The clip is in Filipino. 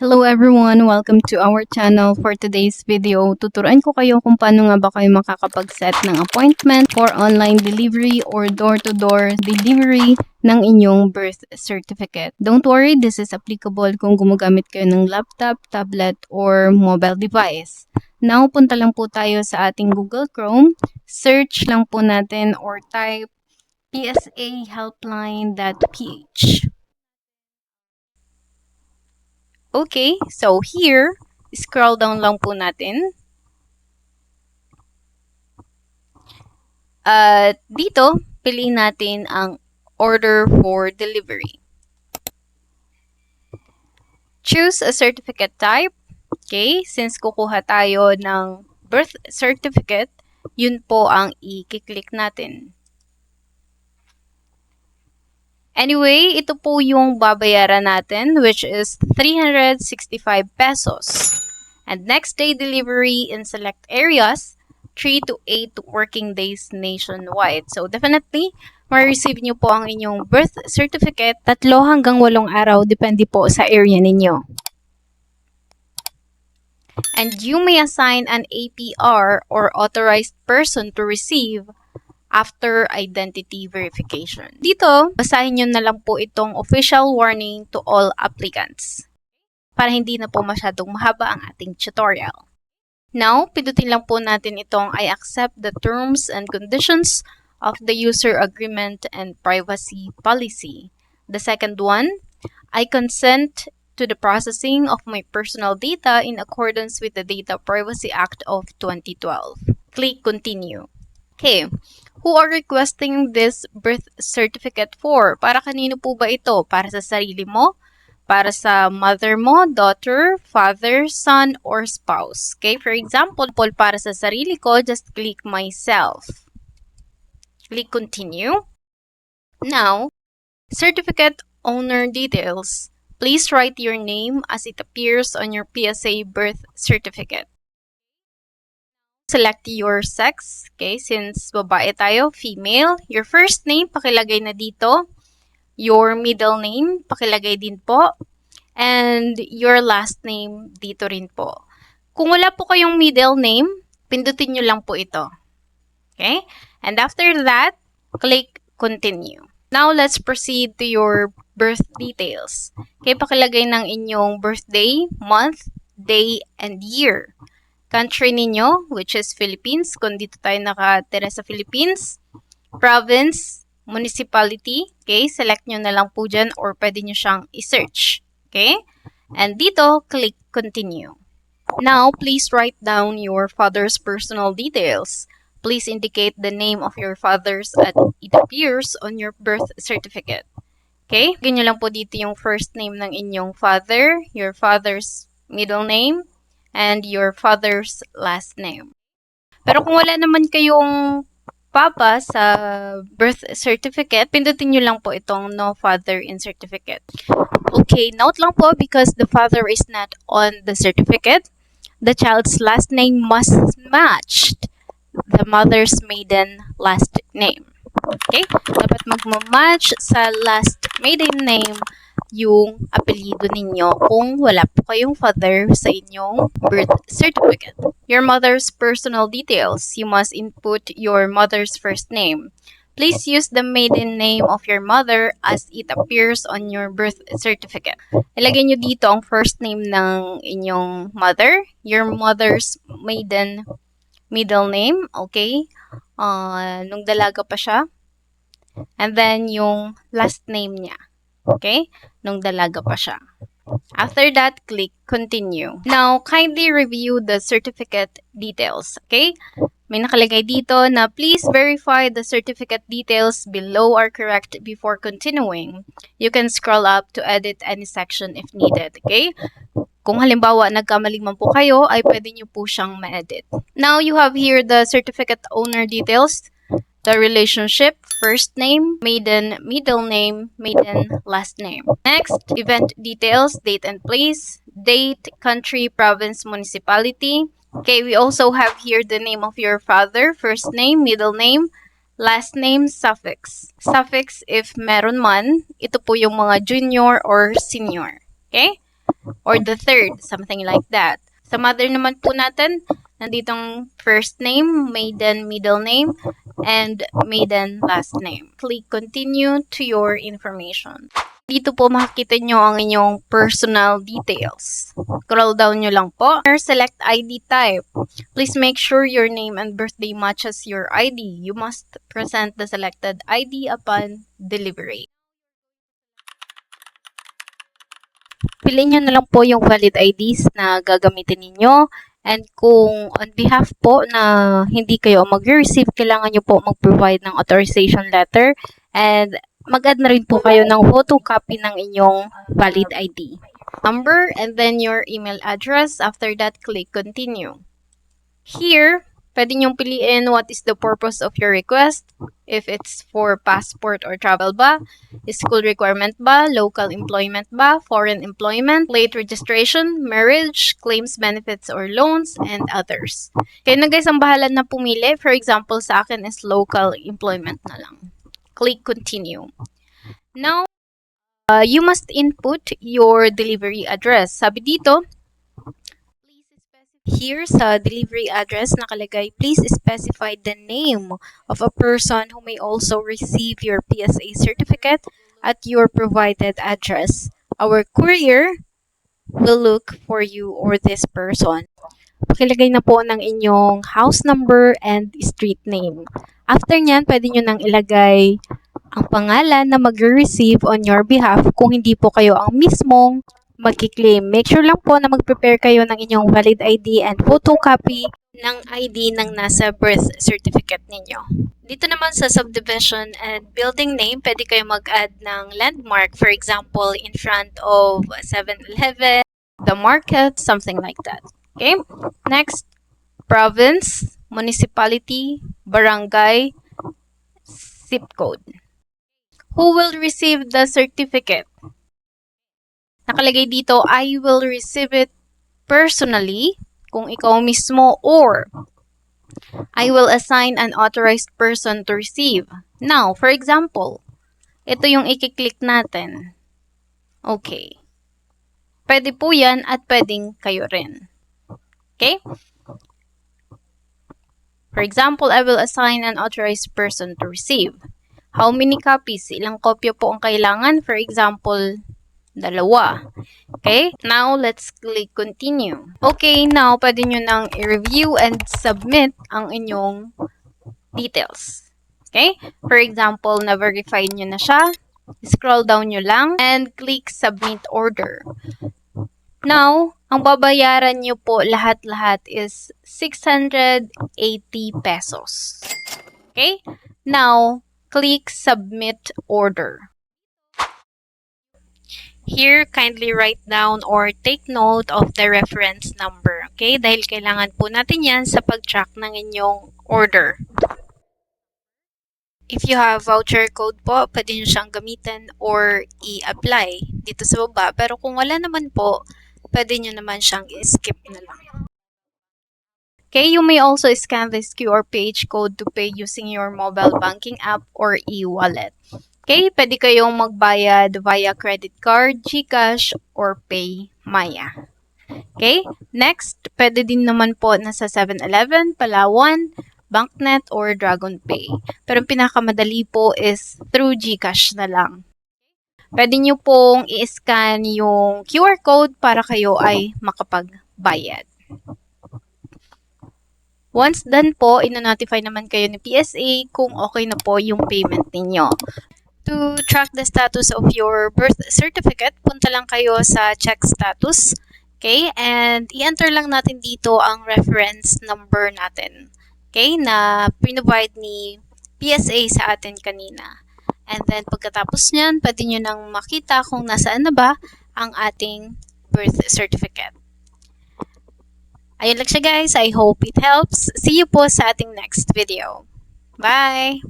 Hello everyone! Welcome to our channel. For today's video, tuturuan ko kayo kung paano nga ba kayo makakapag-set ng appointment for online delivery or door-to-door delivery ng inyong birth certificate. Don't worry, this is applicable kung gumagamit kayo ng laptop, tablet, or mobile device. Now, punta lang po tayo sa ating Google Chrome. Search lang po natin or type psahelpline.ph. Okay, so here, scroll down lang po natin. Dito, piliin natin ang order for delivery. Choose a certificate type. Okay, since kukuha tayo ng birth certificate, yun po ang i-click natin. Anyway, ito po yung babayaran natin, which is 365 pesos. And next day delivery in select areas, 3 to 8 working days nationwide. So definitely, ma-receive nyo po ang inyong birth certificate 3 hanggang 8 araw, depende po sa area ninyo. And you may assign an APR or authorized person to receive after identity verification. Dito, basahin nyo na lang po itong official warning to all applicants para hindi na po masyadong mahaba ang ating tutorial. Now, pindutin lang po natin itong I accept the terms and conditions of the user agreement and privacy policy. The second one, I consent to the processing of my personal data in accordance with the Data Privacy Act of 2012. Click continue. Okay, who are requesting this birth certificate for? Para kanino po ba ito? Para sa sarili mo? Para sa mother mo, daughter, father, son, or spouse? Okay, for example, para sa sarili ko, just click myself. Click continue. Now, certificate owner details. Please write your name as it appears on your PSA birth certificate. Select your sex, okay, since babae tayo, female. Your first name, pakilagay na dito. Your middle name, pakilagay din po. And your last name, dito rin po. Kung wala po kayong middle name, pindutin nyo lang po ito. Okay? And after that, click continue. Now, let's proceed to your birth details. Okay, pakilagay ng inyong birthday, month, day, and year. Country ninyo, which is Philippines, kung dito tayo nakatira sa Philippines. Province, municipality, okay, select nyo na lang po dyan or pwede nyo siyang i-search, okay? And dito, click continue. Now, please write down your father's personal details. Please indicate the name of your father's as it appears on your birth certificate. Okay? Ganyan lang po dito yung first name ng inyong father, your father's middle name, and your father's last name. Pero kung wala naman kayong papa sa birth certificate, pindutin nyo lang po itong no father in certificate. Okay, note lang po, because the father is not on the certificate, the child's last name must match the mother's maiden last name. Okay? Dapat magmamatch sa last maiden name yung apelyido ninyo kung wala po kayong father sa inyong birth certificate. Your mother's personal details. You must input your mother's first name. Please use the maiden name of your mother as it appears on your birth certificate. Ilagay nyo dito ang first name ng inyong mother, your mother's middle name, okay? Nung dalaga pa siya. And then yung last name niya. Okay? Nung dalaga pa siya. After that, click continue. Now, kindly review the certificate details. Okay? May nakalagay dito na please verify the certificate details below are correct before continuing. You can scroll up to edit any section if needed. Okay? Kung halimbawa nagkamali man po kayo, ay pwede nyo po siyang ma-edit. Now, you have here the certificate owner details. The relationship, first name, maiden, middle name, maiden, last name. Next, event details, date and place, date, country, province, municipality. Okay, we also have here the name of your father, first name, middle name, last name, suffix. Suffix if meron man, ito po yung mga junior or senior. Okay? or the third, something like that. Sa mother naman po natin, nanditong first name, maiden middle name, and maiden last name. Click continue to your information. Dito po makikita nyo ang inyong personal details. Scroll down nyo lang po. Select ID type. Please make sure your name and birthday matches your ID. You must present the selected ID upon delivery. Piliin nyo na lang po yung valid IDs na gagamitin ninyo. And kung on behalf po na hindi kayo mag-receive, kailangan nyo po mag-provide ng authorization letter and mag-add na rin po kayo ng photocopy ng inyong valid ID. Number and then your email address. After that, click continue. Here, pwede nyong piliin what is the purpose of your request. If it's for passport or travel ba, school requirement ba, local employment ba, foreign employment, late registration, marriage, claims, benefits, or loans, and others. Kaya na guys, ang bahala na pumili. For example, sa akin is local employment na lang. Click continue. Now, you must input your delivery address. Sabi dito, here sa delivery address nakalagay, please specify the name of a person who may also receive your PSA certificate at your provided address. Our courier will look for you or this person. Pakilagay na po ng inyong house number and street name. After nyan, pwede nyo nang ilagay ang pangalan na mag-receive on your behalf kung hindi po kayo ang mismong mag-claim. Make sure lang po na mag-prepare kayo ng inyong valid ID and photocopy ng ID ng nasa birth certificate ninyo. Dito naman sa subdivision and building name, pwede kayo mag-add ng landmark. For example, in front of 7-Eleven, the market, something like that. Okay? Next, province, municipality, barangay, zip code. Who will receive the certificate? Nakalagay dito, I will receive it personally, kung ikaw mismo, or I will assign an authorized person to receive. Now, for example, ito yung i-click natin. Okay. Pwede po yan at pwedeng kayo rin. Okay? For example, I will assign an authorized person to receive. How many copies? Ilang kopya po ang kailangan? For example, 2. Okay? Now, let's click continue. Okay, now, pwede nyo nang i-review and submit ang inyong details. Okay? For example, na-verify nyo na siya. Scroll down nyo lang and click submit order. Now, ang babayaran nyo po lahat-lahat is 680 pesos. Okay? Now, click submit order. Here, kindly write down or take note of the reference number. Okay? Dahil kailangan po natin yan sa pag-track ng inyong order. If you have voucher code po, pwede nyo siyang gamitin or i-apply dito sa baba. Pero kung wala naman po, pwede nyo naman siyang i-skip na lang. Okay, you may also scan this QR page code to pay using your mobile banking app or e-wallet. Okay, pwede kayong magbayad via credit card, GCash, or PayMaya. Okay, next, pwede din naman po na sa 7-Eleven, Palawan, Banknet, or DragonPay. Pero ang pinakamadali po is through GCash na lang. Pwede nyo pong i-scan yung QR code para kayo ay makapagbayad. Once done po, ino-notify naman kayo ni PSA kung okay na po yung payment ninyo. To track the status of your birth certificate, punta lang kayo sa check status. Okay? And i-enter lang natin dito ang reference number natin. Okay? Na pinrovide ni PSA sa atin kanina. And then, pagkatapos nyan, pwede nyo nang makita kung nasaan na ba ang ating birth certificate. Ayun lang siya guys. I hope it helps. See you po sa ating next video. Bye!